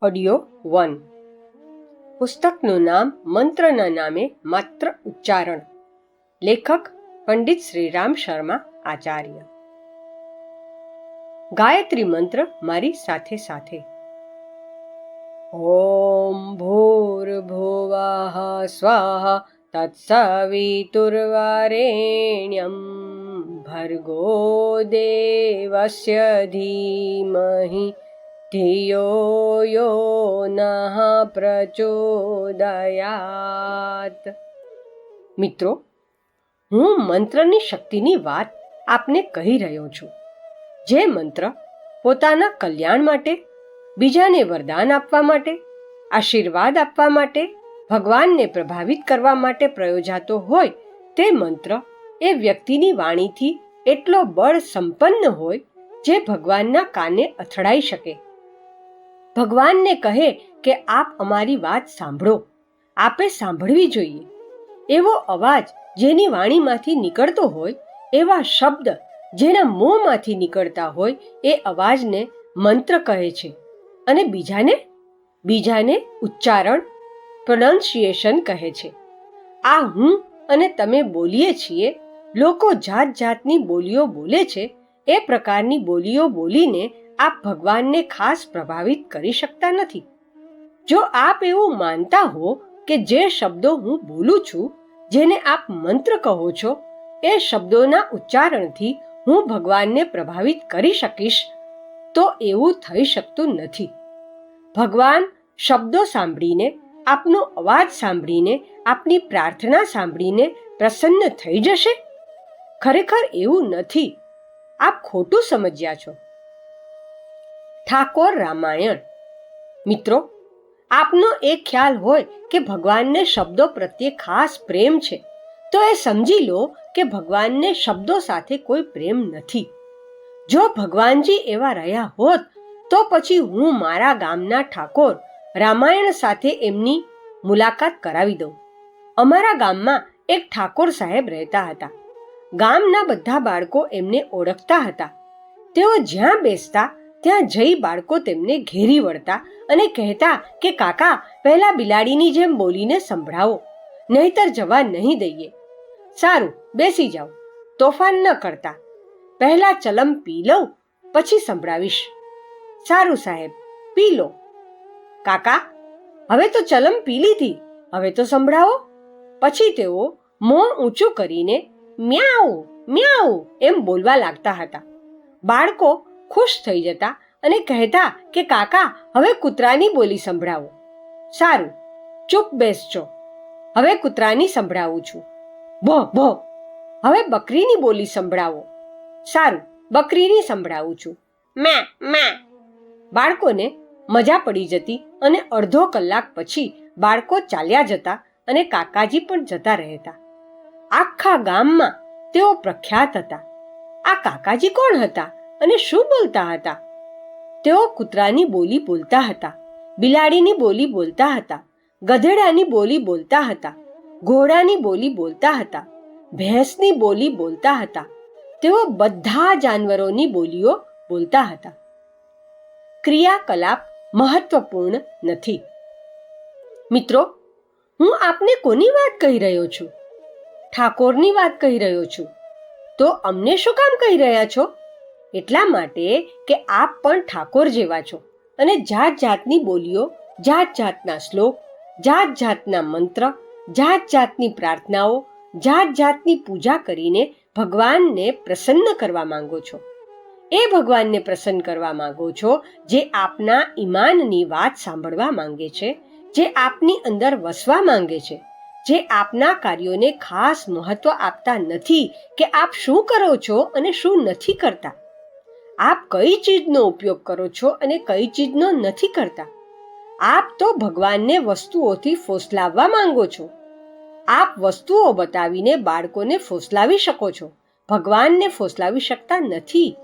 Audio 1. પુસ્તકનું નામ મંત્રના નામે માત્ર ઉચ્ચારણ. લેખક પંડિત શ્રીરામ શર્મા આચાર્ય. ગાયત્રી મંત્ર મારી સાથે સાથે. ઓમ ભૂર્ભુવઃ સ્વાહા તત્સવિતુર્વરેણ્યં ભર્ગો દેવસ્ય ધીમહિ ધિયો યો નઃ પ્રચોદયાત. મિત્રો, હું મંત્રની શક્તિની વાત આપને કહી રહ્યો છું. જે મંત્ર પોતાના કલ્યાણ માટે, બીજાને વરદાન આપવા માટે, આશીર્વાદ આપવા માટે, ભગવાનને પ્રભાવિત કરવા માટે પ્રયોજાતો હોય તે મંત્ર એ વ્યક્તિની વાણીથી એટલો બળ સંપન્ન હોય જે ભગવાનના કાને અથડાઈ શકે. ભગવાનને કહે કે આપ અમારી વાત સાંભળો, આપે સાંભળવી જોઈએ. એવો અવાજ જેની વાણીમાંથી નીકળતો હોય, એવા શબ્દ જેના મોંમાંથી નીકળતા હોય, એ અવાજને મંત્ર કહે છે. અને બીજાને ઉચ્ચારણ, પ્રોનાઉન્સિએશન કહે છે. આ હું અને તમે બોલીએ છીએ. લોકો જાત જાતની બોલીઓ બોલે છે. એ પ્રકારની બોલીઓ બોલીને આપ ભગવાનને ખાસ પ્રભાવિત કરી શકતા નથી. જો આપ એવું માનતા હો કે જે શબ્દો હું બોલું છું, જેને આપ મંત્ર કહો છો, એ શબ્દોના ઉચ્ચારણથી હું ભગવાનને પ્રભાવિત કરી શકીશ, તો એવું થઈ શકતું નથી. ભગવાન શબ્દો સાંભળીને, આપનો અવાજ સાંભળીને, આપની પ્રાર્થના સાંભળીને પ્રસન્ન થઈ જશે? ખરેખર એવું નથી. આપ ખોટું સમજ્યા છો. ઠાકોર રામાયણ. મિત્રો, આપનો એ ખ્યાલ હોય કે ભગવાનને શબ્દો પ્રત્યે ખાસ પ્રેમ છે, તો એ સમજી લો કે ભગવાનને શબ્દો સાથે કોઈ પ્રેમ નથી. જો ભગવાનજી એવા રહ્યા હોત તો પછી હું મારા ગામના ઠાકોર રામાયણ સાથે એમની મુલાકાત કરાવી દઉં. અમારા ગામમાં એક ઠાકોર સાહેબ રહેતા હતા. ગામના બધા બાળકો એમને ઓળખતા હતા. તેઓ જ્યાં બેસતા ત્યાં જઈ બાળકો તેમને ઘેરી વળતા અને કહેતા કે કાકા, પહેલા બિલાડીની જેમ બોલીને સંભળાવો, નહીતર જવા નહીં દઈએ. સારું, બેસી જાઓ, તોફાન ન કરતા. પહેલા ચલમ પી લઉં, પછી સંભળાવીશ. સારું સાહેબ, પી લો. કાકા, હવે તો ચલમ પી લીધી, હવે તો સંભળાવો. પછી તેઓ મોં ઊંચું કરીને મ્યાઉ મ્યાઉ એમ બોલવા લાગતા હતા. બાળકો ખુશ થઈ જતા અને કહેતા કે કાકા, હવે કૂતરાની બોલી સંભળાવો. સારું, ચૂપ બેસજો, હવે કૂતરાની સંભળાવું છું. ભો ભો. હવે બકરીની બોલી સંભળાવો. સારું, બકરીની સંભળાવું છું. મેં મેં. બાળકોને મજા પડી જતી અને અડધો કલાક પછી બાળકો ચાલ્યા જતા અને કાકાજી પણ જતા રહેતા. આખા ગામમાં તેઓ પ્રખ્યાત હતા. આ કાકાજી કોણ હતા અને શું બોલતા હતા? તેઓ કૂતરાની બોલી બોલતા હતા, બિલાડીની બોલી બોલતા હતા, ગધેડાની બોલી બોલતા હતા, ઘોડાની બોલી બોલતા હતા, ભેંસની બોલી બોલતા હતા. તેઓ બધા જાનવરોની બોલીઓ બોલતા હતા. ક્રિયાકલાપ મહત્વપૂર્ણ નથી. મિત્રો, હું આપને કોની વાત કહી રહ્યો છું? ઠાકોરની વાત કહી રહ્યો છું. તો અમને શું કામ કહી રહ્યા છો? એટલા માટે કે આપ પણ ઠાકોર જેવા છો અને જાત જાતની બોલીઓ, જાત જાતના શ્લોક, જાત જાતના મંત્ર, જાત જાતની પ્રાર્થનાઓ, જાત જાતની પૂજા કરીને ભગવાનને પ્રસન્ન કરવા માંગો છો. એ ભગવાનને પ્રસન્ન કરવા માંગો છો જે આપના ઈમાનની વાત સાંભળવા માંગે છે, જે આપની અંદર વસવા માંગે છે, જે આપના કાર્યોને ખાસ મહત્વ આપતા નથી કે આપ શું કરો છો અને શું નથી કરતા. આપ કઈ ચીજનો ઉપયોગ કરો છો અને કઈ ચીજનો નથી કરતા. આપ તો ભગવાનને વસ્તુઓથી ફોસલાવવા માંગો છો. આપ વસ્તુઓ બતાવીને બાળકોને ફોસલાવી શકો છો, ભગવાનને ફોસલાવી શકતા નથી.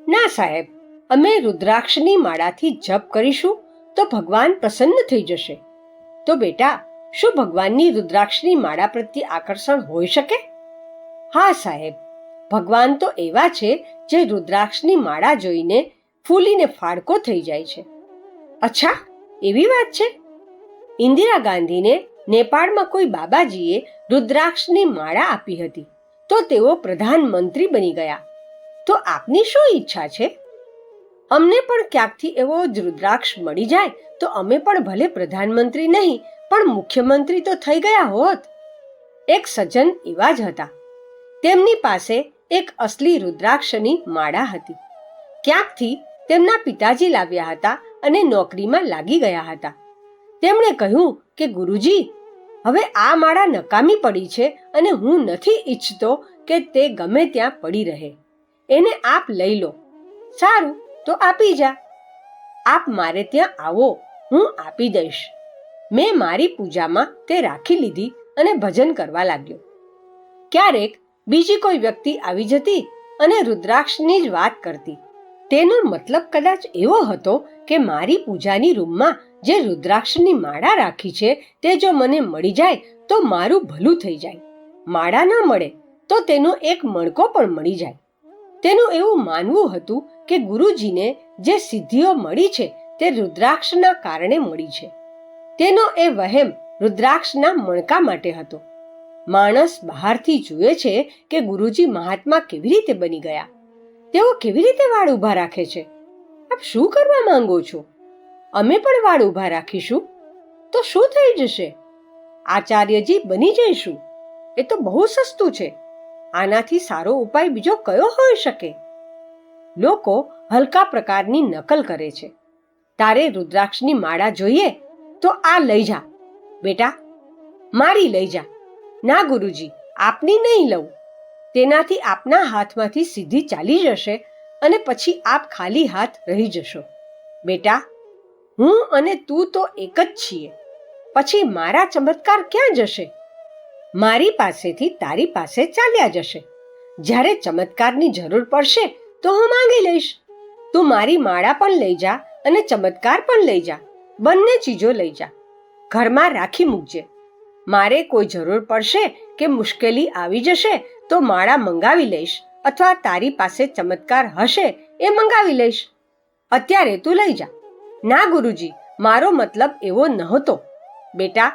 ના સાહેબ, અમે રુદ્રાક્ષની માળાથી જપ કરીશું તો ભગવાન પ્રસન્ન થઈ જશે. તો બેટા, શું ભગવાનની રુદ્રાક્ષની માળા પ્રત્યે આકર્ષણ હોઈ શકે? હા સાહેબ, ભગવાન તો એવા છે જે રુદ્રાક્ષની માળા જોઈને ફૂલીને ફાડકો થઈ જાય છે. અચ્છા, એવી વાત છે. ઇન્દિરા ગાંધીને નેપાળમાં કોઈ બાબાજીએ રુદ્રાક્ષની માળા આપી હતી, તો તેઓ પ્રધાનમંત્રી બની ગયા. તો આપની શું ઈચ્છા છે? અમને પણ ક્યાંકથી એવો જ રુદ્રાક્ષ મળી જાય તો અમે પણ ભલે પ્રધાનમંત્રી નહીં પણ મુખ્યમંત્રી તો થઈ ગયા હોત. એક સજ્જન એવા જ હતા. તેમની પાસે એક અસલી રુદ્રાક્ષની માળા હતી. ક્યાંકથી તેમના પિતાજી લાવ્યા હતા અને નોકરીમાં લાગી ગયા હતા. તેમણે કહ્યું કે ગુરુજી, હવે આ માળા નકામી પડી છે અને હું નથી ઈચ્છતો કે તે ગમે ત્યાં પડી રહે. એને આપ લઈ લો. સારું, તો આપી જા. આપ મારે ત્યાં આવો, હું આપી દઈશ. મેં મારી પૂજામાં તે રાખી લીધી અને ભજન કરવા લાગ્યો. ક્યારેક બીજી કોઈ વ્યક્તિ આવી જતી અને રુદ્રાક્ષની જ વાત કરતી. તેનો મતલબ કદાચ એવો હતો કે મારી પૂજાની રૂમમાં જે રુદ્રાક્ષની માળા રાખી છે તે જો મને મળી જાય તો મારું ભલું થઈ જાય. માળા ન મળે તો તેનો એક મણકો પણ મળી જાય. તેનું એવું માનવું હતું કે ગુરુજીને જે સિદ્ધિઓ મળી છે તે રુદ્રાક્ષના કારણે મળી છે. તેનો એ વહેમ રુદ્રાક્ષના મણકા માટે હતો. માણસ બહારથી જુએ છે કે ગુરુજી મહાત્મા કેવી રીતે બની ગયા, તેઓ કેવી રીતે વાળ ઊભા રાખે છે. આપ શું કરવા માંગો છો? અમે પણ વાળ ઊભા રાખીશું તો શું થઈ જશે? આચાર્યજી બની જઈશું. એ તો બહુ સસ્તું છે. આનાથી સારો ઉપાય બીજો કયો હોઈ શકે? લોકો હલકા પ્રકારની નકલ કરે છે. તારે રુદ્રાક્ષની માળા જોઈએ તો આ લઈ જા બેટા, મારી લઈ જા. ના ગુરુજી, આપની નહીં લઉં. તેનાથી આપના હાથમાંથી સિદ્ધિ ચાલી જશે અને પછી આપ ખાલી હાથ રહી જશો. બેટા, હું અને તું તો એક જ છીએ. પછી મારા ચમત્કાર ક્યાં જશે? મારી પાસેથી તારી પાસે ચાલ્યા જશે. જ્યારે ચમત્કારની જરૂર પડશે તો હું માંગી લઈશ. તું મારી માળા પણ લઈ જા અને ચમત્કાર પણ લઈ જા. બંને ચીજો લઈ જા. ઘરમાં રાખી મૂકજે. મારે કોઈ જરૂર પડશે કે મુશ્કેલી આવી જશે તો માળા મંગાવી લઈશ અથવા તારી પાસે ચમત્કાર હશે એ મંગાવી લઈશ. અત્યારે તું લઈ જા. ના ગુરુજી, મારો મતલબ એવો નહોતો. બેટા,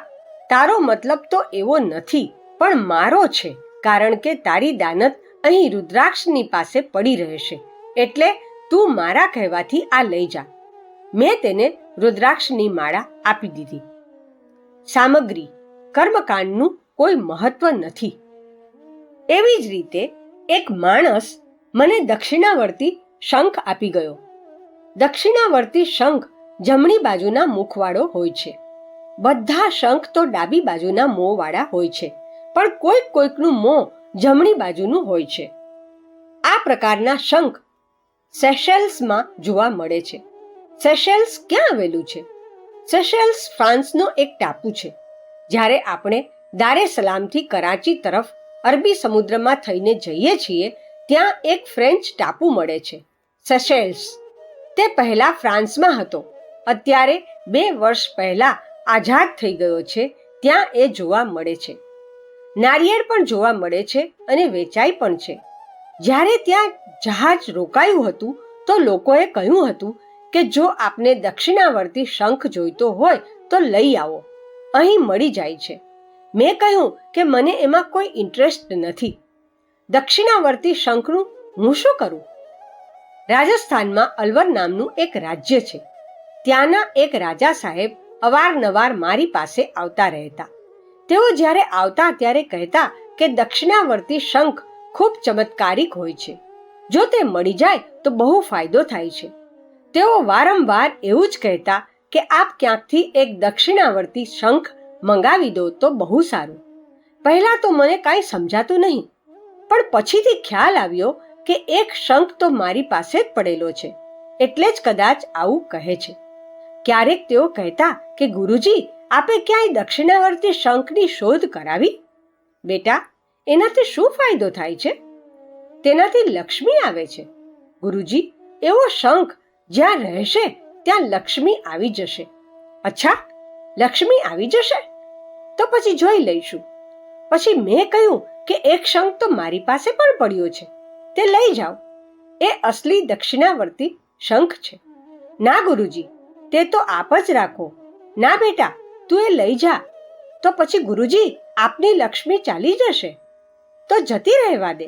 તારો મતલબ તો એવો નથી પણ મારો છે, કારણ કે તારી દાનત અહીં રુદ્રાક્ષની પાસે પડી રહેશે. એટલે તું મારા કહેવાથી આ લઈ જા. મેં તેને રુદ્રાક્ષની માળા આપી દીધી. સામગ્રી કર્મકાંડનું કોઈ મહત્વ નથી. એવી જ રીતે એક માણસ મને દક્ષિણાવર્તી શંખ આપી ગયો. દક્ષિણાવર્તી શંખ જમણી બાજુના મુખવાળો હોય છે. બધા શંખ તો ડાબી બાજુના મોંવાળા હોય છે, પણ કોઈક કોઈકનું મોં જમણી બાજુનું હોય છે. આ પ્રકારના શંખ સેશેલ્સમાં જોવા મળે છે. સેશેલ્સ ક્યાં આવેલું છે? સેશેલ્સ ફ્રાન્સનો એક ટાપુ છે. જ્યારે આપણે દારે સલામથી કરાચી તરફ અરબી સમુદ્રમાં થઈને જઈએ છીએ ત્યાં એક ફ્રેન્ચ ટાપુ મળે છે, સેશેલ્સ. તે પહેલા ફ્રાન્સમાં હતો. અત્યારે 2 વર્ષ પહેલા આઝાદ થઈ ગયો છે. ત્યાં એ જોવા મળે છે. નારિયેળ પણ જોવા મળે છે અને વેચાય પણ છે. જ્યારે ત્યાં જહાજ રોકાયું હતું તો લોકોએ કહ્યું હતું કે જો આપને દક્ષિણાવર્તી શંખ જોઈતો હોય તો લઈ આવો, અહીં મળી જાય છે. મેં કહ્યું કે મને એમાં કોઈ ઇન્ટરેસ્ટ નથી. દક્ષિણાવર્તી શંખનું હું શું કરું? રાજસ્થાનમાં અલવર નામનું એક રાજ્ય છે. ત્યાંના એક રાજા સાહેબ અવારનવાર મારી પાસે આવતા રહેતા. તેઓ જ્યારે આવતા ત્યારે કહેતા કે દક્ષિણાવર્તી શંખ ખૂબ ચમત્કારિક હોય છે. જો તે મળી જાય તો બહુ ફાયદો થાય છે. તેઓ વારંવાર એવું જ કહેતા કે આપ ક્યાંકથી એક દક્ષિણાવર્તી શંખ મંગાવી દો તો બહુ સારું. પહેલા તો મને કાંઈ સમજાતું નહીં, પણ પછીથી ખ્યાલ આવ્યો કે એક શંખ તો મારી પાસે જ પડેલો છે, એટલે જ કદાચ આવું કહે છે. ક્યારેક તેઓ કહેતા કે ગુરુજી, આપે ક્યાંય દક્ષિણાવર્તી શંખની શોધ કરાવી? બેટા, એનાથી શું ફાયદો થાય છે? તેનાથી લક્ષ્મી આવે છે. ગુરુજી, એવો શંખ જ્યાં રહેશે ત્યાં લક્ષ્મી આવી જશે. અચ્છા, લક્ષ્મી આવી જશે? તો પછી જોઈ લઈશું. પછી મેં કહ્યું કે એક શંખ તો મારી પાસે પણ પડ્યો છે, તે લઈ જાઓ. એ અસલી દક્ષિણાવર્તી શંખ છે. ના ગુરુજી, તે તો આપ જ રાખો. ના બેટા, તું એ લઈ જા, તો પછી ગુરુજી આપની લક્ષ્મી ચાલી જશે. તો જતી રહેવા દે.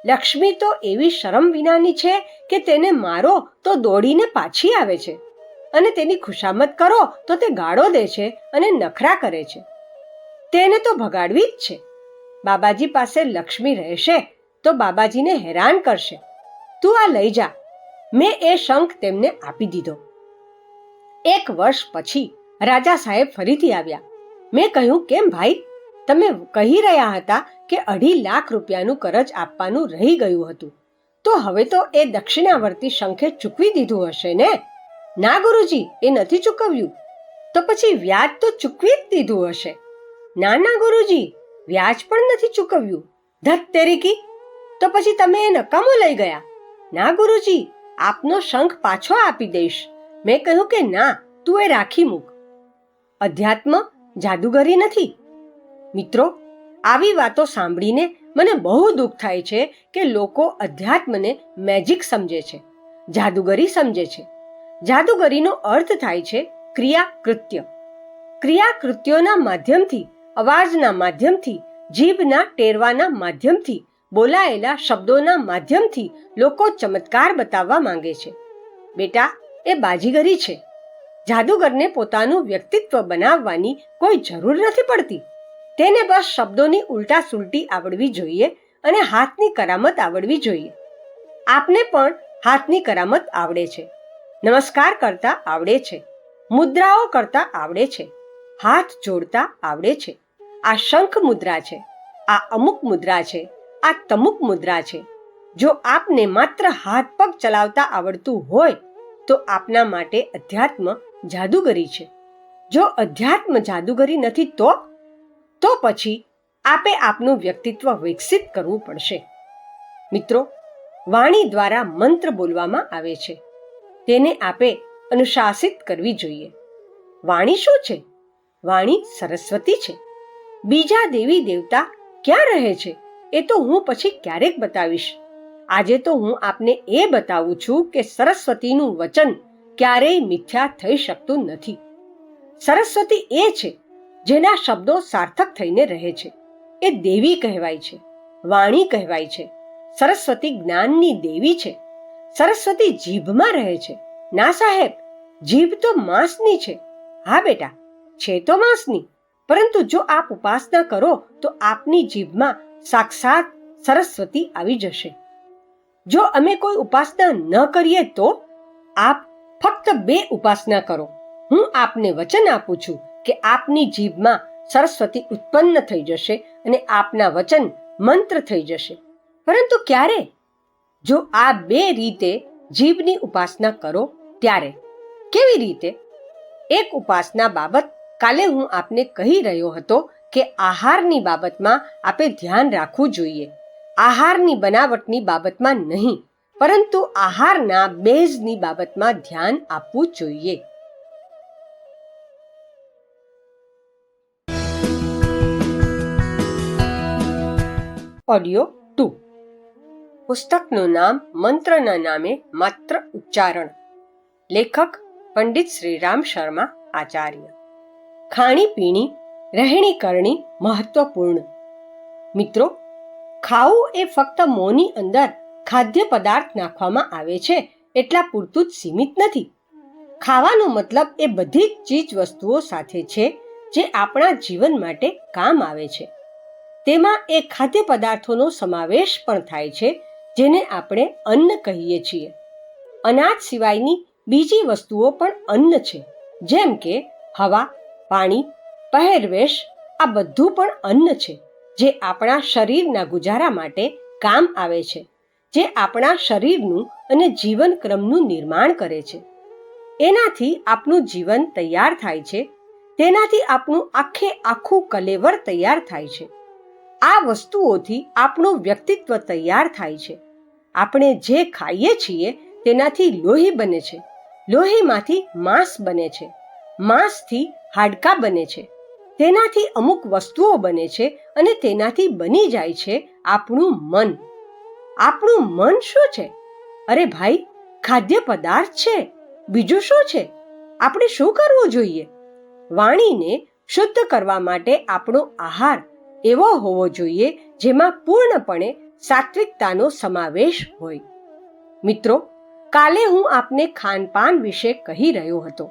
લક્ષ્મી તો એવી શરમ વિનાની છે કે તેને મારો તો દોડીને પાછી આવે છે, અને તેની ખુશામત કરો તો તે ગાળો દે છે અને નખરા કરે છે. તેને તો ભગાડવી જ છે. બાબાજી પાસે લક્ષ્મી રહેશે તો બાબાજીને હેરાન કરશે. તું આ લઈ જા. મેં એ શંખ તેમને આપી દીધો. 1 વર્ષ પછી રાજા સાહેબ ફરીથી આવ્યા. મેં કહ્યું, કેમ ભાઈ, તમે કહી રહ્યા હતા કે 2.5 લાખ રૂપિયાનું કરજ આપવાનું રહી ગયું હતું, તો હવે તો એ દક્ષિણાવર્તી શંખે ચૂકવી દીધું હશે ને? ના ગુરુજી, એ નથી ચૂકવ્યું. તો પછી વ્યાજ તો ચૂકવી જ દીધું હશે. ના ના ગુરુજી, વ્યાજ પણ નથી ચૂકવ્યું. ધત તેરીકી, તો પછી તમે એ નકામો લઈ ગયા. ના ગુરુજી, આપનો શંખ પાછો આપી દઈશ. મેં કહ્યું કે ના, તું એ રાખી મૂક. અધ્યાત્મ જાદુગરી નથી. મિત્રો, આવી વાતો સાંભળીને મને બહુ દુઃખ થાય છે કે લોકો અધ્યાત્મને મેજિક સમજે છે, જાદુગરી સમજે છે. જાદુગરીનો અર્થ થાય છે ક્રિયા કૃત્ય. ક્રિયા કૃત્યોના માધ્યમથી, અવાજના માધ્યમથી, જીભના ટેરવાના માધ્યમથી, બોલાયેલા શબ્દોના માધ્યમથી લોકો ચમત્કાર બતાવવા માંગે છે. બેટા, એ બાજીગરી છે. જાદુગરને પોતાનું વ્યક્તિત્વ બનાવવાની કોઈ જરૂર નથી પડતી. તેને બસ શબ્દોની ઉલટા સુલટી આવડવી જોઈએ અને હાથની કરામત આવડવી જોઈએ. આપને પણ હાથની કરામત આવડે છે, નમસ્કાર કરતા આવડે છે, મુદ્રાઓ કરતા આવડે છે, હાથ જોડતા આવડે છે. આ શંખ મુદ્રા છે, આ અમુક મુદ્રા છે, આ તમુક મુદ્રા છે. જો આપને માત્ર હાથ પગ ચલાવતા આવડતું હોય તો આપના માટે અધ્યાત્મ જાદુગરી છે. જો અધ્યાત્મ જાદુગરી નથી તો પછી આપે આપનું વ્યક્તિત્વ વિકસિત કરવું પડશે. મિત્રો, વાણી દ્વારા મંત્ર બોલવામાં આવે છે, તેને આપે અનુશાસિત કરવી જોઈએ. વાણી શું છે? વાણી સરસ્વતી છે. બીજા દેવી દેવતા ક્યાં રહે છે એ તો હું પછી ક્યારેક બતાવીશ. આજે તો હું આપને એ બતાવું છું કે સરસ્વતીનું વચન ક્યારેય મિથ્યા થઈ શકતું નથી. સરસ્વતી એ છે જેના શબ્દો સાર્થક થઈને રહે છે. એ દેવી કહેવાય છે, વાણી કહેવાય છે. સરસ્વતી જ્ઞાનની દેવી છે. સરસ્વતી જીભમાં રહે છે. ના સાહેબ, જીભ તો માંસની છે. હા બેટા, છે તો માંસની, પરંતુ જો આપ ઉપાસના કરો તો આપની જીભમાં સાક્ષાત સરસ્વતી આવી જશે. જો અમે કોઈ ઉપાસના ન કરીએ તો આપ ફક્ત 2 ઉપાસના કરો. હું આપને વચન આપું છું કે આપની જીભમાં સરસ્વતી ઉત્પન્ન થઈ જશે અને આપના વચન મંત્ર થઈ જશે. પરંતુ ક્યારે? જો આ 2 રીતે જીભની ઉપાસના કરો ત્યારે. કેવી રીતે? એક ઉપાસના બાબત કાલે હું આપને કહી રહ્યો હતો કે આહારની બાબતમાં આપે ધ્યાન રાખવું જોઈએ. આહારની બનાવટની બાબતમાં નહીં, પરંતુ આહારના બેઝની બાબતમાં ધ્યાન આપવું જોઈએ. ઓડિયો 2. પુસ્તકનું નામ મંત્રના નામે માત્ર ઉચ્ચારણ. લેખક પંડિત શ્રીરામ શર્મા આચાર્ય. ખાણીપીણી, રહેણી કરણી મહત્વપૂર્ણ. મિત્રો, ખાવું એ ફક્ત મોંની અંદર ખાદ્ય પદાર્થ નાખવામાં આવે છે એટલા પૂરતું જ સીમિત નથી. ખાવાનો મતલબ એ બધી જ ચીજ વસ્તુઓ સાથે છે જે આપણા જીવન માટે કામ આવે છે. તેમાં એ ખાદ્ય પદાર્થોનો સમાવેશ પણ થાય છે જેને આપણે અન્ન કહીએ છીએ. અનાજ સિવાયની બીજી વસ્તુઓ પણ અન્ન છે, જેમ કે હવા, પાણી, પહેરવેશ. આ બધું પણ અન્ન છે જે આપણા શરીરના ગુજારા માટે કામ આવે છે, જે આપણા શરીરનું અને જીવન ક્રમનું નિર્માણ કરે છે. એનાથી આપણું જીવન તૈયાર થાય છે. તેનાથી આપણું આખું કલેવર તૈયાર થાય છે. આ વસ્તુઓથી આપણું વ્યક્તિત્વ તૈયાર થાય છે. આપણે જે ખાઈએ છીએ તેનાથી લોહી બને છે. લોહીમાંથી માંસ બને છે. માંસથી હાડકાં બને છે. તેનાથી અમુક વસ્તુઓ બને છે અને તેનાથી બની જાય છે આપણું મન. આપણું મન શું છે? અરે ભાઈ, ખાદ્ય પદાર્થ છે. બીજું શું છે? આપણે શું કરવું જોઈએ? વાણીને શુદ્ધ કરવા માટે આપણો આહાર એવો હોવો જોઈએ જેમાં પૂર્ણપણે સાત્વિકતાનો સમાવેશ હોય. મિત્રો, કાલે હું આપને ખાનપાન વિશે કહી રહ્યો હતો.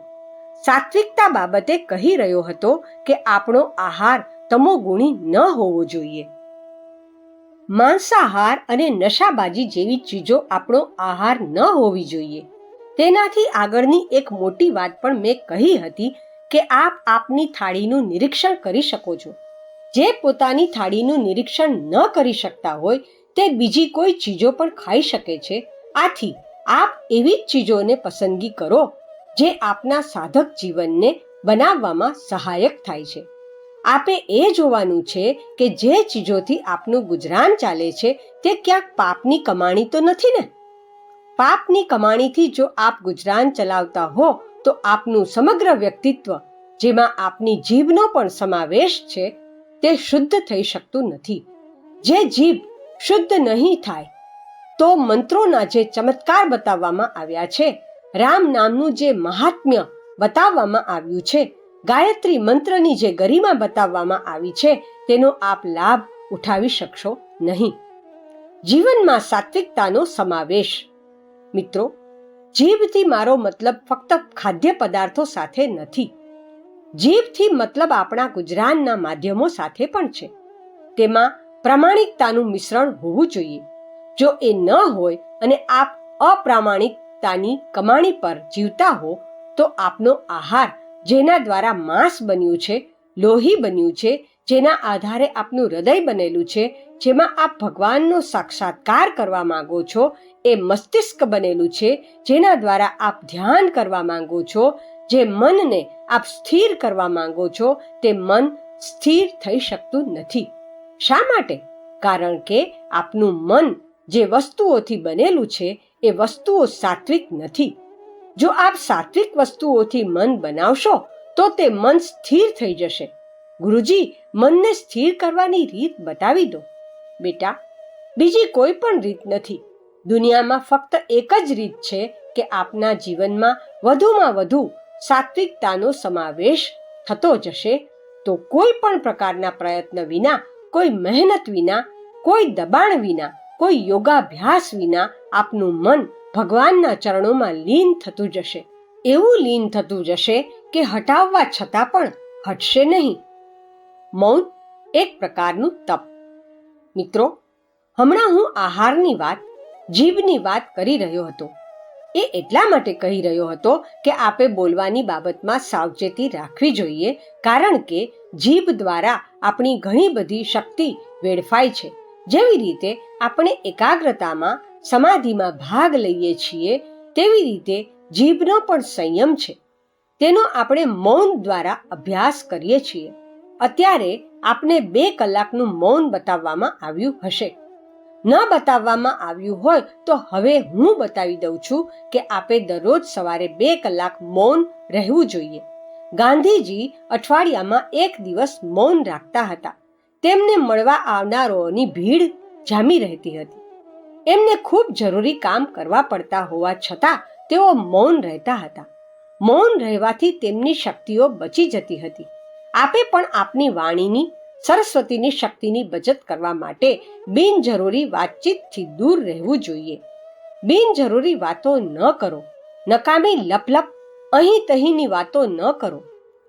સાત્વિકતા બાબતે કહી રહ્યો હતો કે આપણો આહાર તમોગુણી ન હોવો જોઈએ. માંસાહાર અને નશાબાજી જેવી ચીજો આપણો આહાર ન હોવી જોઈએ. તેનાથી આગળની એક મોટી વાત પણ મેં કહી હતી કે આપ આપની થાળીનું નિરીક્ષણ કરી શકો છો. જે પોતાની થાળીનું નિરીક્ષણ ન કરી શકતા હોય તે બીજી કોઈ ચીજો પણ ખાઈ શકે છે. આથી આપ એવી જ ચીજોને પસંદગી કરો જે આપના સાધક જીવનને બનાવવામાં સહાયક થાય છે. આપે એ જોવાનું છે કે જે ચીજોથી આપનું ગુજરાન ચાલે છે તે ક્યાંક પાપની કમાણી તો નથી ને? પાપની કમાણીથી જો આપ ગુજરાન ચલાવતા હો તો આપનું સમગ્ર વ્યક્તિત્વ, જેમાં આપની જીભનો પણ સમાવેશ છે, તે શુદ્ધ થઈ શકતું નથી. જે જીભ શુદ્ધ નહીં થાય તો મંત્રોના જે ચમત્કાર બતાવવામાં આવ્યા છે, રામ નામનું જે મહાત્મ્ય બતાવવામાં આવ્યું છે, ગાયત્રી મંત્રની જે ગરિમા બતાવવામાં આવી છે, તેનો આપ લાભ ઉઠાવી શકશો નહીં. જીવનમાં સાત્વિકતાનો સમાવેશ. મિત્રો, જીભથી મારો મતલબ ફક્ત ખાદ્ય પદાર્થો સાથે નથી. જીભથી મતલબ આપણા ગુજરાનના માધ્યમો સાથે પણ છે. તેમાં પ્રામાણિકતાનું મિશ્રણ હોવું જોઈએ. જો એ ન હોય અને આપ અપ્રામાણિકતાની કમાણી પર જીવતા હો તો આપનો આહાર, જેના દ્વારા માંસ બન્યું છે, લોહી બન્યું છે, જેના આધારે આપનું હૃદય બનેલું છે, જેમાં આપ ભગવાનનો સાક્ષાત્કાર કરવા માંગો છો, એ મસ્તિષ્ક બનેલું છે, જેના દ્વારા આપ ધ્યાન કરવા માંગો છો, જે મનને આપ સ્થિર કરવા માંગો છો, તે મન સ્થિર થઈ શકતું નથી. શા માટે? કારણ કે આપનું મન જે વસ્તુઓથી બનેલું છે એ વસ્તુઓ સાત્વિક નથી. જો આપ સાત્વિક વસ્તુઓથી મન બનાવશો તો તે મન સ્થિર થઈ જશે. ગુરુજી, મનને સ્થિર કરવાની રીત બતાવી દો. બેટા, બીજી કોઈ પણ રીત નથી. દુનિયામાં ફક્ત એક જ રીત છે કે આપના જીવનમાં વધુમાં વધુ સાત્વિકતાનો સમાવેશ થતો જશે તો કોઈ પણ પ્રકારના પ્રયત્ન વિના, કોઈ મહેનત વિના, કોઈ દબાણ વિના, કોઈ યોગાભ્યાસ વિના આપનું મન ભગવાનના ચરણોમાં લીન થતું જશે. એવું લીન થતું જશે કે હટાવવા છતાં પણ હટશે નહીં. મૌન એક પ્રકારનું તપ. મિત્રો, હમણાં હું આહારની વાત, જીભની વાત કરી રહ્યો હતો. એ એટલા માટે કહી રહ્યો હતો કે આપે બોલવાની બાબતમાં સાવચેતી રાખવી જોઈએ, કારણ કે જીભ દ્વારા આપણી ઘણી બધી શક્તિ વેડફાય છે. જેવી રીતે આપણે એકાગ્રતામાં, સમાધિમાં ભાગ લઈએ છીએ, તેવી રીતે જીભનો પણ સંયમ છે. તેનો આપણે મૌન દ્વારા અભ્યાસ કરીએ છીએ. અત્યારે આપને 2 કલાકનું મૌન બતાવવામાં આવ્યું હશે. ન બતાવવામાં આવ્યું હોય તો હવે હું બતાવી દઉં છું કે આપે દરરોજ સવારે 2 કલાક મૌન રહેવું જોઈએ. ગાંધીજી અઠવાડિયામાં 1 દિવસ મૌન રાખતા હતા. તેમને મળવા આવનારાઓની ભીડ જામી રહેતી હતી. એમને ખૂબ જરૂરી કામ કરવા પડતા હોવા છતાં તેઓ મૌન રહેતા હતા. મૌન રહેવાથી તેમની શક્તિઓ બચી જતી હતી. આપે પણ આપની વાણીની, સરસ્વતીની શક્તિની બચત કરવા માટે બિનજરૂરી વાતચીતથી દૂર રહેવું જોઈએ. બિનજરૂરી વાતો ન કરો. નકામી લપલપ, અહીં તહીંની વાતો ન કરો.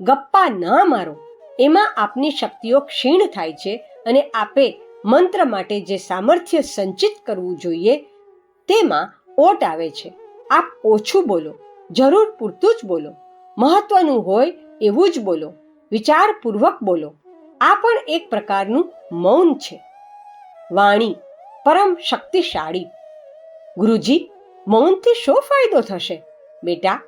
ગપ્પા ન મારો. એમાં આપની શક્તિઓ ક્ષીણ થાય છે અને આપે મંત્ર માટે જે સામર્થ્ય સંચિત કરવું જોઈએ તેમાં ઓટ આવે છે. આપ ઓછું બોલો, જરૂર પૂરતું જ બોલો, મહત્વનું હોય એવું જ બોલો, વિચારપૂર્વક બોલો. આ પણ એક પ્રકારનું મૌન છે. વાણી પરમ શક્તિશાળી. ગુરુજી, મૌનથી શો ફાયદો થશે? બેટા,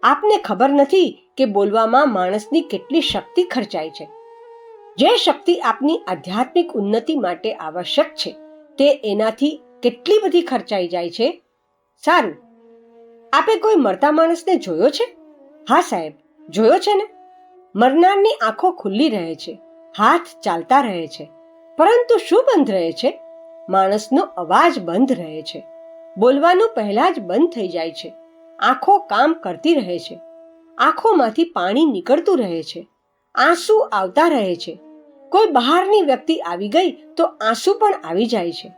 આપને ખબર નથી કે બોલવામાં માણસની કેટલી શક્તિ ખર્ચાય છે. જે શક્તિ આપની આધ્યાત્મિક ઉન્નતિ માટે આવશ્યક છે તે એનાથી કેટલી બધી ખર્ચાઈ જાય છે. સારું, આપે કોઈ મરતા માણસને જોયો છે? હા સાહેબ, જોયો છે ને. મરનારની આંખો ખુલ્લી રહે છે, હાથ ચાલતા રહે છે, પરંતુ શું બંધ રહે છે? માણસનો અવાજ બંધ રહે છે. બોલવાનું પહેલા જ બંધ થઈ જાય છે. આંખો કામ કરતી રહે છે. આંખોમાંથી પાણી નીકળતું રહે છે, આંસુ આવતા રહે છે. કોઈ બહારની વ્યક્તિ આવી ગઈ તો આંસુ પણ આવી જાય છે,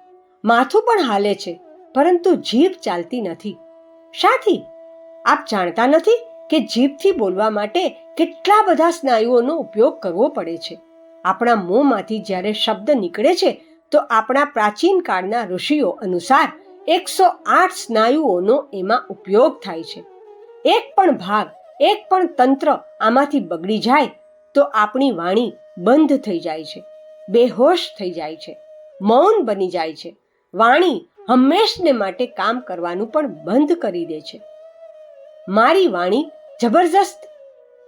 માથું પણ હાલે છે, પરંતુ જીભ ચાલતી નથી. શાથી? આપ જાણતા નથી કે જીભથી બોલવા માટે કેટલા બધા સ્નાયુઓનો ઉપયોગ કરવો પડે છે. આપણા મોંમાંથી જ્યારે શબ્દ નીકળે છે તો આપણા પ્રાચીન કાળના ઋષિઓ અનુસાર 108 સ્નાયુઓનો એમાં ઉપયોગ થાય છે. એક પણ ભાગ, એક પણ તંત્ર આમાંથી બગડી જાય તો આપણી વાણી બંધ થઈ જાય છે, બેહોશ થઈ જાય છે, મૌન બની જાય છે. વાણી હંમેશને માટે કામ કરવાનું પણ બંધ કરી દે છે. મારી વાણી જબરજસ્ત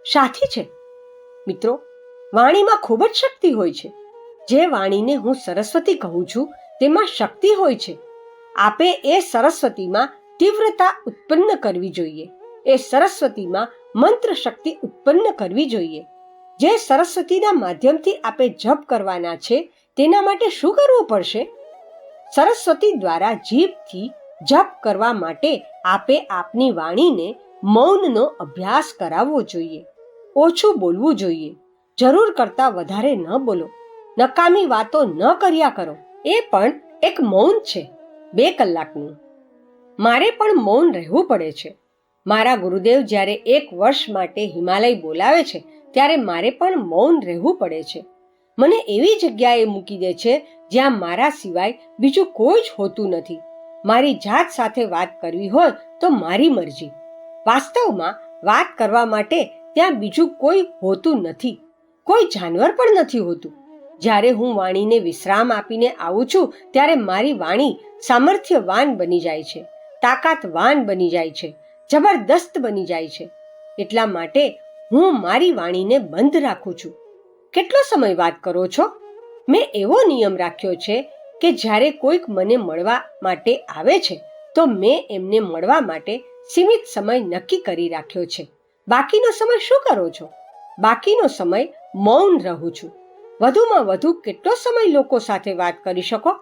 સાથી છે. મિત્રો, વાણીમાં ખૂબ જ શક્તિ હોય છે. જે વાણીને હું સરસ્વતી કહું છું તેમાં શક્તિ હોય છે. આપે એ સરસ્વતીમાં તીવ્રતા ઉત્પન્ન કરવી જોઈએ. એ સરસ્વતીમાં મંત્ર શક્તિ ઉત્પન્ન કરવી જોઈએ. જે સરસ્વતીના માધ્યમથી આપે જપ કરવાના છે તેના માટે શું કરવું પડશે? સરસ્વતી દ્વારા જીભથી જપ કરવા માટે આપે આપની વાણીને મૌનનો અભ્યાસ કરાવવો જોઈએ. ઓછું બોલવું જોઈએ. જરૂર કરતાં વધારે ન બોલો. નકામી વાતો ન કર્યા કરો. એ પણ એક મૌન છે, 2 કલાકનું. મારે પણ મૌન રહેવું પડે છે. મારા ગુરુદેવ જ્યારે 1 વર્ષ માટે હિમાલય બોલાવે છે ત્યારે મારે પણ મૌન રહેવું પડે છે. મને એવી જગ્યાએ મૂકી દે છે જ્યાં મારા સિવાય બીજું કોઈ જ હોતું નથી. મારી જાત સાથે વાત કરવી હોય તો મારી મરજી. વાસ્તવમાં વાત કરવા માટે ત્યાં બીજું કોઈ હોતું નથી. કોઈ જાનવર પણ નથી હોતું. જ્યારે હું વાણીને વિશ્રામ આપીને આવું છું ત્યારે મારી વાણી સામર્થ્યવાન બની જાય છે, તાકાતવાન બની જાય છે, જબરદસ્ત બની જાય છે. એટલા માટે હું મારી વાણીને બંધ રાખું છું. કેટલો સમય વાત કરો છો? મેં એવો નિયમ રાખ્યો છે કે જ્યારે કોઈક મને મળવા માટે આવે છે તો મેં એમને મળવા માટે સીમિત સમય નક્કી કરી રાખ્યો છે. બાકીનો સમય શું કરો છો? બાકીનો સમય મૌન રહું છું. વધુમાં વધુ કેટલો સમય લોકો સાથે વાત કરી શકો?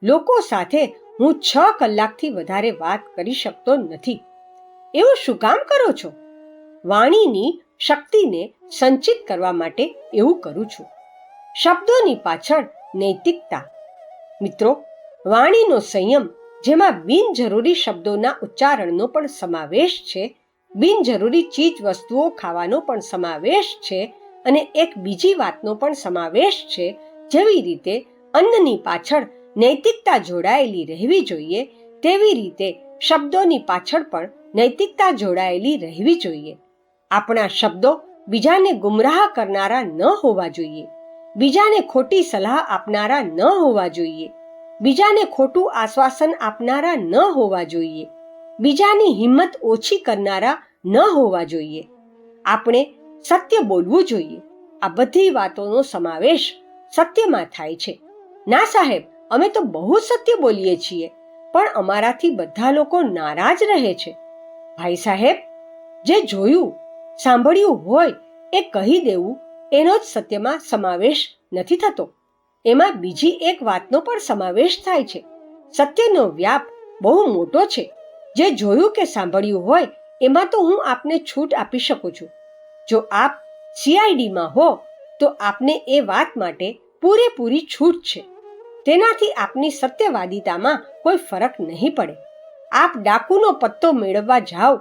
લોકો સાથે હું 6 કલાકથી વધારે વાત કરી શકતો નથી. એવું શું કામ કરો છો? વાણીની શક્તિને સંચિત કરવા માટે એવું કરું છું. શબ્દોની પાછળ નૈતિકતા. મિત્રો, વાણીનો સંયમ, જેમાં બિનજરૂરી શબ્દોના ઉચ્ચારણનો પણ સમાવેશ છે, બિનજરૂરી ચીજ વસ્તુઓ ખાવાનો પણ સમાવેશ છે અને એક બીજી વાતનો પણ સમાવેશ છે. જેવી રીતે અન્નની પાછળ નૈતિકતા જોડાયેલી રહેવી જોઈએ તેવી રીતે શબ્દોની પાછળ પણ નૈતિકતા જોડાયેલી રહેવી જોઈએ. આપણા શબ્દો બીજાને ગુમરાહ કરનારા ન હોવા જોઈએ. બીજાને ખોટી સલાહ આપનારા ન હોવા જોઈએ. બીજાને ખોટું આશ્વાસન આપનારા ન હોવા જોઈએ. બીજાની હિંમત ઓછી કરનારા ન હોવા જોઈએ. આપણે સત્ય બોલવું જોઈએ. આ બધી વાતોનો સમાવેશ સત્યમાં થાય છે. ના સાહેબ, અમે તો બહુ સત્ય બોલીએ છીએ, પણ અમારાથી બધા લોકો નારાજ રહે છે. ભાઈ સાહેબ, જે જોયું સાંભળ્યું હોય એ કહી દેવું એનો જ સત્યમાં સમાવેશ નથી થતો. એમાં બીજી એક વાતનો પણ સમાવેશ થાય છે. સત્યનો વ્યાપ બહુ મોટો છે. જે જોયું કે સાંભળ્યું હોય એમાં તો હું આપને છૂટ આપી શકું છું. જો આપ CIDમાં હો તો આપને એ વાત માટે પૂરેપૂરી છૂટ છે. તેનાથી આપની સત્યવાદિતામાં કોઈ ફરક નહીં પડે. આપ ડાકુનો પત્તો મેળવવા જાઓ,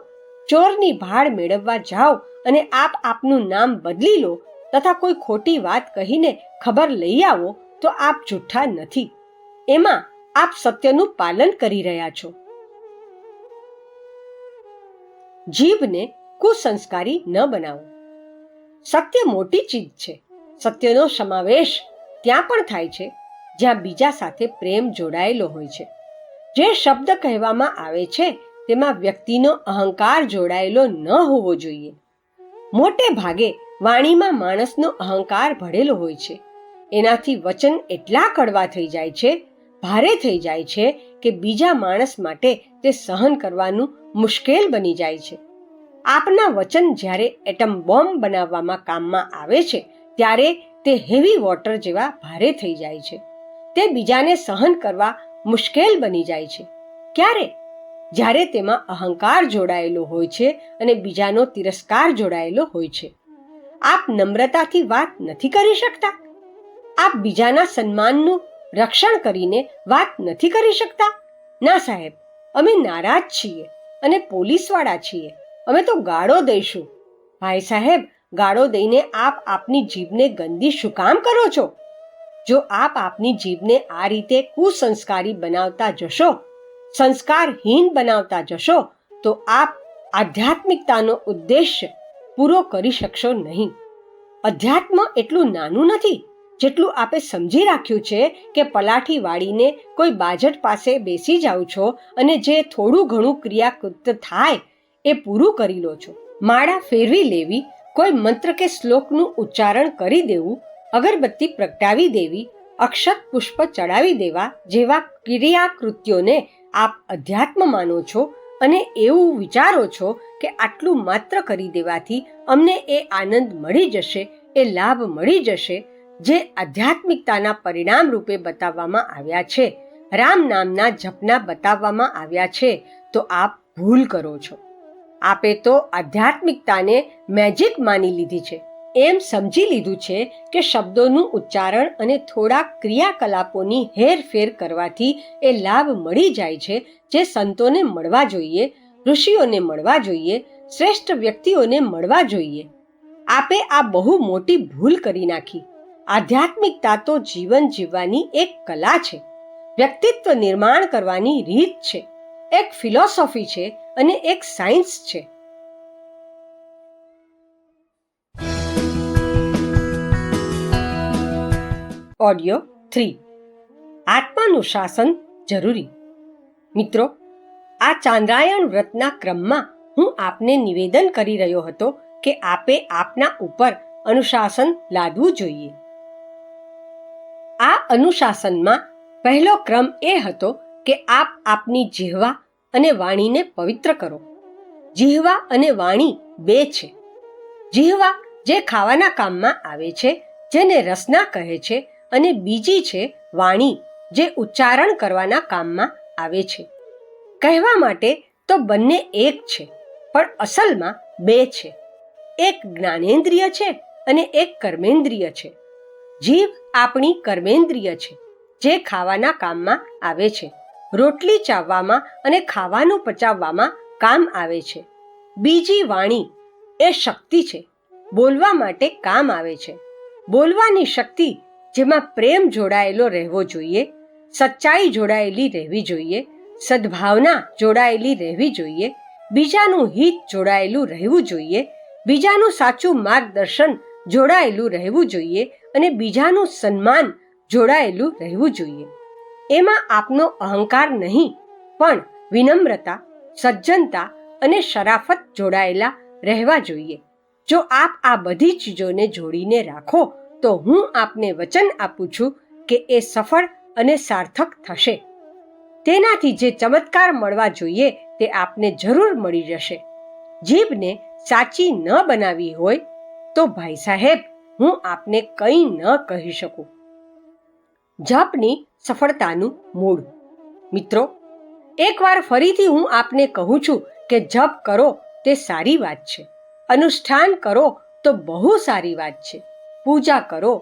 ચોરની ભાળ મેળવવા જાઓ અને આપ આપનું નામ બદલી લો તથા કોઈ ખોટી વાત કહીને ખબર લઈ આવો તો આપ જુઠ્ઠા નથી. એમાં આપ સત્યનું પાલન કરી રહ્યા છો. જીભને કુસંસ્કારી ન બનાવો. સત્ય મોટી ચીજ છે. સત્યનો સમાવેશ ત્યાં પણ થાય છે જ્યાં બીજા સાથે પ્રેમ જોડાયેલો હોય છે. જે શબ્દ કહેવામાં આવે છે તેમાં વ્યક્તિનો અહંકાર જોડાયેલો ન હોવો જોઈએ. મોટે ભાગે વાણીમાં માણસનો અહંકાર ભળેલો હોય છે. એનાથી વચન એટલા કડવા થઈ જાય છે, ભારે થઈ જાય છે કે બીજા માણસ માટે તે સહન કરવાનું મુશ્કેલ બની જાય છે. આપના વચન જ્યારે એટમ બોમ્બ બનાવવામાં કામમાં આવે છે ત્યારે તે હેવી વોટર જેવા ભારે થઈ જાય છે. તે બીજાને સહન કરવા મુશ્કેલ બની જાય છે. ક્યારે? જ્યારે તેમાં અહંકાર જોડાયેલો હોય છે અને બીજાનો તિરસ્કાર જોડાયેલો હોય છે. આપ નમ્રતાથી વાત નથી કરી શકતા? આપ બીજાના સન્માનનું રક્ષણ કરીને વાત નથી કરી શકતા? ના સાહેબ, અમે નારાજ છીએ અને પોલીસવાળા છીએ, અમે તો ગાળો દઈશું. ભાઈ સાહેબ, ગાળો દઈને આપ આપની જીભને ગંદી શું કામ કરો છો? જો આપ આપની જીભને આ રીતે કુસંસ્કારી બનાવતા જશો, સંસ્કારહીન બનાવતા જશો, તો આપ આધ્યાત્મિકતાનો ઉદ્દેશ્ય પૂરો કરી શકશો નહીં. અધ્યાત્મ એટલું નાનું નથી જેટલું આપે સમજી રાખ્યું છે કે પલાઠી વાળીને કોઈ બાજટ પાસે બેસી જાઓ છો અને જે થોડું ઘણું ક્રિયાકૃત્ય થાય એ પૂરું કરી લો છો. માળા ફેરવી લેવી, કોઈ મંત્ર કે શ્લોકનું ઉચ્ચારણ કરી દેવું, અગરબત્તી પ્રગટાવી દેવી, અક્ષત પુષ્પ ચડાવી દેવા જેવા ક્રિયાકૃત્યોને આપ અધ્યાત્મ માનો છો અને એવું વિચારો છો કે આટલું માત્ર કરી દેવાથી અમને એ આનંદ મળી જશે, એ લાભ મળી જશે જે આધ્યાત્મિકતાના પરિણામ રૂપે બતાવવામાં આવ્યા છે, રામ નામના જપના બતાવવામાં આવ્યા છે, તો આપ ભૂલ કરો છો. આપે તો આધ્યાત્મિકતાને મેજિક માની લીધી છે. એમ સમજી લીધું છે કે શબ્દોનું ઉચ્ચારણ અને થોડા ક્રિયાકલાપોની હેરફેર કરવાથી એ લાભ મળી જાય છે જે સંતોને મળવા જોઈએ, ઋષિઓને મળવા જોઈએ, શ્રેષ્ઠ વ્યક્તિઓને મળવા જોઈએ. આપે આ બહુ મોટી ભૂલ કરી નાખી. આધ્યાત્મિકતા તો જીવન જીવવાની એક કલા છે, વ્યક્તિત્વ નિર્માણ કરવાની રીત છે, એક ફિલોસોફી છે અને એક સાયન્સ છે. ઓડિયો 3. આત્માનુશાસન જરૂરી. મિત્રો, આ ચાંદ્રાયણ વ્રતના ક્રમમાં હું આપને નિવેદન કરી રહ્યો હતો કે આપે આપના ઉપર અનુશાસન લાદવું જોઈએ. આ અનુશાસનમાં પહેલો ક્રમ એ હતો કે આપ આપની જીહવા અને વાણીને પવિત્ર કરો. જીહવા અને વાણી બે છે. જીહવા જે ખાવાના કામમાં આવે છે, જેને રસના કહે છે, અને બીજી છે વાણી જે ઉચ્ચારણ કરવાના કામમાં આવે છે. કહેવા માટે તો બંને એક છે, પણ અસલમાં બે છે. એક જ્ઞાનેન્દ્રિય છે અને એક કર્મેન્દ્રિય છે. જીભ આપણી કર્મેન્દ્રિય છે જે ખાવાના કામમાં આવે છે, રોટલી ચાવવામાં અને ખાવાનું પચાવવામાં કામ આવે છે. બીજી વાણી એ શક્તિ છે, બોલવા માટે કામ આવે છે. બોલવાની શક્તિ જેમાં પ્રેમ જોડાયેલો રહેવો જોઈએ, સચ્ચાઈ જોડાયેલી રહેવી જોઈએ, સદ્ભાવના જોડાયેલી રહેવી જોઈએ, બીજાનું હિત જોડાયેલું રહેવું જોઈએ, બીજાનું સાચું માર્ગદર્શન જોડાયેલું રહેવું જોઈએ અને બીજાનું સન્માન જોડાયેલું રહેવું જોઈએ. એમાં આપનો અહંકાર નહીં, પણ વિનમ્રતા, સજ્જનતા અને શરાફત જોડાયેલા રહેવા જોઈએ. જો આપ આ બધી ચીજોને જોડીને રાખો તો હું આપને વચન આપું છું કે એ સફળ અને સાર્થક થશે. તેનાથી જે ચમત્કાર મળવા જોઈએ તે આપને જરૂર મળી જશે. જીભને સાચી ન બનાવી હોય તો ભાઈ સાહેબ, હું આપને કંઈ ન કહી શકું. જપની સફળતાનું મૂળ. મિત્રો, એકવાર ફરીથી હું આપને કહું છું કે જપ કરો તે સારી વાત છે, અનુષ્ઠાન કરો તો બહુ સારી વાત છે, પૂજા કરો,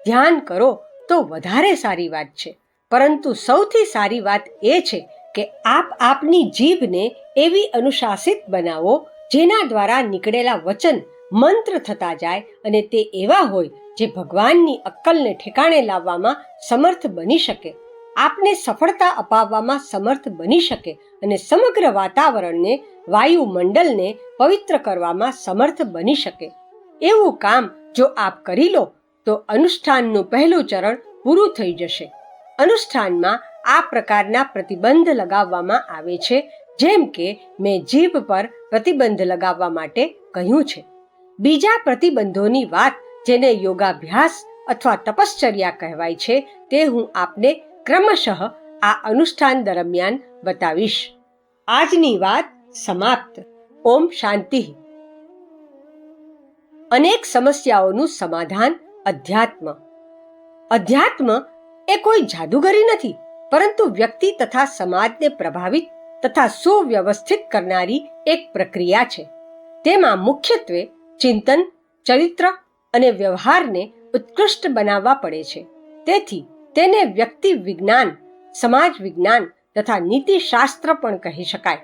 ધ્યાન કરો તો વધારે સારી વાત છે, પરંતુ સૌથી સારી વાત એ છે કે આપ આપની જીભને એવી અનુશાસિત બનાવો જેના દ્વારા નીકળેલા વચન મંત્ર થતા જાય અને તે એવા હોય જે ભગવાનની અક્કલને ઠેકાણે લાવવામાં સમર્થ બની શકે, આપને સફળતા અપાવવામાં સમર્થ બની શકે અને સમગ્ર વાતાવરણને, વાયુમંડળને પવિત્ર કરવામાં સમર્થ બની શકે. એવું કામ જો આપ કરી લો તો અનુષ્ઠાનનું પહેલું ચરણ પૂરું થઈ જશે. અનુષ્ઠાનમાં આ પ્રકારના પ્રતિબંધ લગાવવામાં આવે છે, જેમ કે મેં જીભ પર પ્રતિબંધ લગાવવા માટે કહ્યું છે. બીજા પ્રતિબંધોની વાત, જેને યોગાભ્યાસ અથવા તપશ્ચર્યા કહેવાય છે, તે હું આપને ક્રમશઃ આ અનુષ્ઠાન દરમિયાન બતાવીશ. આજની વાત સમાપ્ત. ઓમ શાંતિ. અનેક સમસ્યાઓનું સમાધાન અધ્યાત્મ. અધ્યાત્મ એ કોઈ જાદુગરી નથી, પરંતુ વ્યક્તિ તથા સમાજને પ્રભાવિત તથા સુવ્યવસ્થિત કરનારી એક પ્રક્રિયા છે. તેમાં મુખ્યત્વે ચિંતન, ચરિત્ર અને વ્યવહારને ઉત્કૃષ્ટ બનાવવા પડે છે. તેથી તેને વ્યક્તિ વિજ્ઞાન, સમાજ વિજ્ઞાન તથા નીતિશાસ્ત્ર પણ કહી શકાય.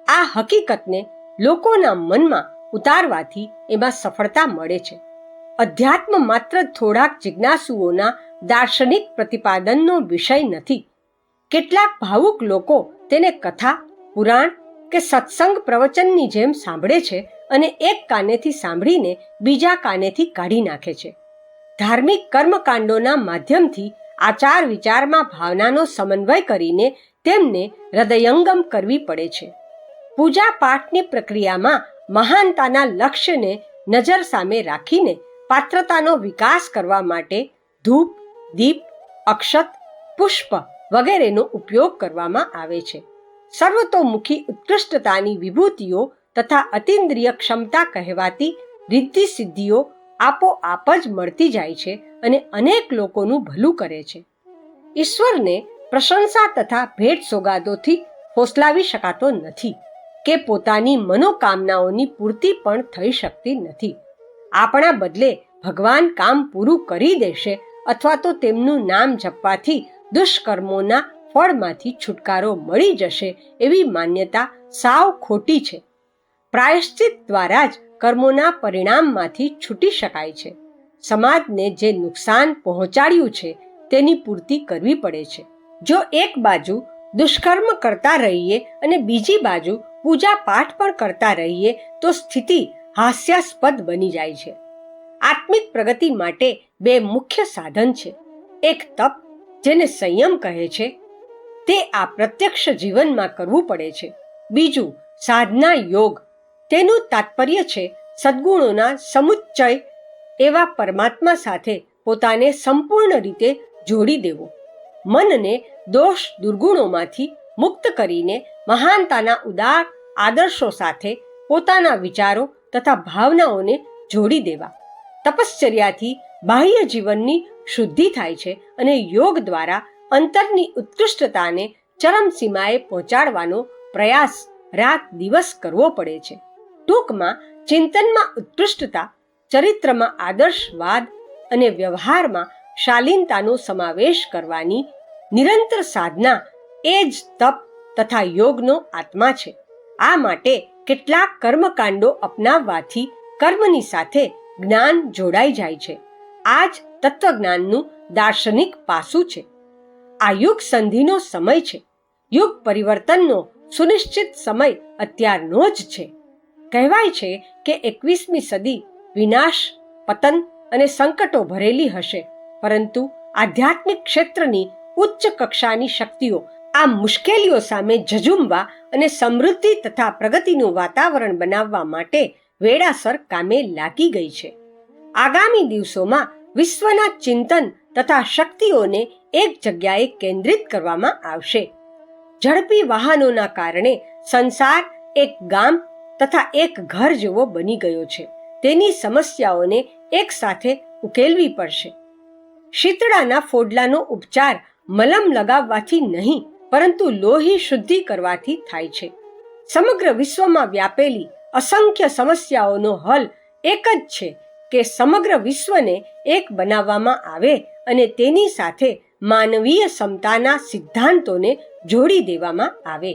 આ હકીકતને લોકોના મનમાં ઉતારવાથી એમાં સફળતા મળે છે. અધ્યાત્મ માત્ર થોડાક જિજ્ઞાસુઓના દાર્શનિક પ્રતિપાદનનો વિષય નથી. કેટલાક ભાવુક લોકો તેને કથા, પુરાણ કે સત્સંગ પ્રવચનની જેમ સાંભળે છે અને એક કાનેથી સાંભળીને બીજા કાનેથી કાઢી નાખે છે. ધાર્મિક કર્મકાંડોના માધ્યમથી આચાર વિચારમાં ભાવનાનો સમન્વય કરીને તેમને હૃદયંગમ કરવી પડે છે. પૂજા પાઠની પ્રક્રિયામાં મહાનતાના લક્ષ્યને નજર સામે રાખીને પાત્રતાનો વિકાસ કરવા માટે ધૂપ, દીપ, અક્ષત, પુષ્પ વગેરેનો ઉપયોગ કરવામાં આવે છે. સર્વતોમુખી ઉત્કૃષ્ટતાની વિભૂતિઓ તથા અતિન્દ્રિય ક્ષમતા કહેવાતી રિદ્ધિ સિદ્ધિઓ આપોઆપ જ મળતી જાય છે અને અનેક લોકોનું ભલું કરે છે. ઈશ્વરને પ્રશંસા તથા ભેટ સોગાદોથી ફોસલાવી શકાતો નથી કે પોતાની મનોકામનાઓની પૂર્તિ પણ થઈ શકતી નથી. આપણા બદલે ભગવાન કામ પૂરું કરી દેશે અથવા તો તેમનું નામ જપવાથી દુષ્કર્મોના ફળમાંથી છુટકારો મળી જશે એવી માન્યતા સાવ ખોટી છે. પ્રાયશ્ચિત દ્વારા જ કર્મોના પરિણામમાંથી છૂટી શકાય છે. સમાજને જે નુકસાન પહોંચાડ્યું છે તેની પૂર્તિ કરવી પડે છે. જો એક બાજુ દુષ્કર્મ કરતા રહીએ અને બીજી બાજુ પૂજા પાઠ પણ કરતા રહીએ તો સ્થિતિ હાસ્યાસ્પદ બની જાય છે. આત્મિક પ્રગતિ માટે બે મુખ્ય સાધન છે. એક તપ, જેને સંયમ કહે છે, તે આ પ્રત્યક્ષ જીવનમાં કરવું પડે છે. બીજું સાધના યોગ, તેનું તાત્પર્ય છે સદ્ગુણોના સમુચ્ચય એવા પરમાત્મા સાથે પોતાને સંપૂર્ણ રીતે જોડી દેવો. મનને દોષ દુર્ગુણોમાંથી મુક્ત કરીને મહાનતાના ઉદાર આદર્શો સાથે પોતાના વિચારો તથા ભાવનાઓને જોડી દેવા. તપશ્ચર્યાથી બાહ્ય જીવનની શુદ્ધિ થાય છે અને યોગ દ્વારા અંતરની ઉત્કૃષ્ટતાને ચરમસીમાએ પહોંચાડવાનો પ્રયાસ રાત દિવસ કરવો પડે છે. ટૂંકમાં ચિંતનમાં ઉત્કૃષ્ટતા, ચરિત્રમાં આદર્શવાદ અને વ્યવહારમાં શાલીનતાનો સમાવેશ કરવાની નિરંતર સાધના એ જ તપ તથા યોગનો આત્મા છે. આ માટે કેટલાક કર્મકાંડો અપનાવવાથી કર્મની સાથે જ્ઞાન જોડાઈ જાય છે. આ જ તત્વજ્ઞાનનું દાર્શનિક પાસું છે. આ યુગ સંધિનો સમય છે. યુગ પરિવર્તનનો સુનિશ્ચિત સમય અત્યારનો જ છે. કહેવાય છે કે 21મી સદી વિનાશ, પતન અને સંકટો ભરેલી હશે, પરંતુ આધ્યાત્મિક ક્ષેત્રની ઉચ્ચ કક્ષાની શક્તિઓ આ મુશ્કેલીઓ સામે ઝઝૂમવા અને સમૃદ્ધિ તથા પ્રગતિનું વાતાવરણ બનાવવા માટે વેળાસર કામે લાગી ગઈ છે. આગામી દિવસોમાં વિશ્વના ચિંતન તથા શક્તિઓને એક જગ્યાએ કેન્દ્રિત કરવામાં આવશે. ઝડપી વાહનોના કારણે સંસાર એક ગામ તથા એક ઘર જેવો બની ગયો છે. તેની સમસ્યાઓને એક સાથે ઉકેલવી પડશે. શીતળાના ફોડલાનો ઉપચાર મલમ લગાવવાથી નહીં, પરંતુ લોહી શુદ્ધિ કરવાથી થાય છે. સમગ્ર વિશ્વમાં વ્યાપેલી અસંખ્ય સમસ્યાઓનો હલ એક જ છે કે સમગ્ર વિશ્વને એક બનાવવામાં આવે અને તેની સાથે માનવીય સમતાના સિદ્ધાંતોને જોડી દેવામાં આવે.